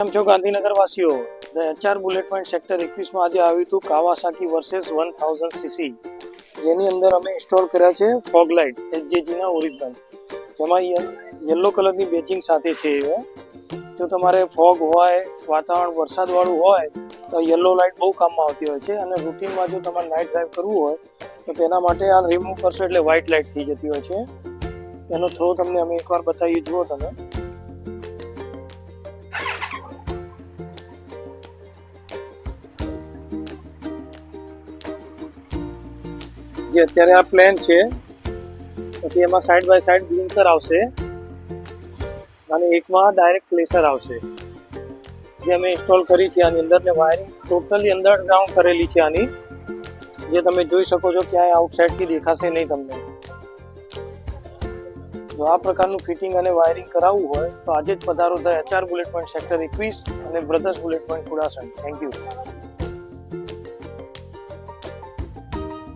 કેમ છો ગાંધીનગર વાસીઓ? The HR bullet point sector 21 માં આજે આવ્યું હતું કાવાસાકી વર્સેસ 1000 સીસી, જેની અંદર અમે ઇન્સ્ટોલ કર્યા છે ફોગ લાઇટ HJG ના ઓરિજિનલ, જેમાં યલો કલરની બેચિંગ સાથે છે. જો તમારે ફોગ હોય, વાતાવરણ વરસાદવાળું હોય તો યલો લાઇટ બહુ કામમાં આવતી હોય છે, અને રૂટીનમાં જો તમારે નાઇટ ડ્રાઈવ કરવું હોય તો તેના માટે આ રિમૂવ કરશો એટલે વ્હાઇટ લાઇટ થઈ જતી હોય છે. એનો થ્રો તમને અમે એકવાર બતાવીએ, જુઓ તમે. જે અત્યારે આ પ્લેન છે, પછી એમાં સાઈડ બાય સાઈડ બ્લિંકર આવશે અને એકમાં ડાયરેક્ટ પ્લેસર આવશે, જે અમે ઇન્સ્ટોલ કરી છે આની અંદર. ને વાયરિંગ ટોટલી અંડરગ્રાઉન્ડ કરેલી છે આની, જે તમે જોઈ શકો છો, ક્યાંય આઉટસાઇડથી દેખાશે નહીં તમને. જો આ પ્રકારનું ફિટિંગ અને વાયરિંગ કરાવવું હોય તો આજે જ પધારો the HR bullet point sector 21 અને brothers bullet point Kudasan. Thank you.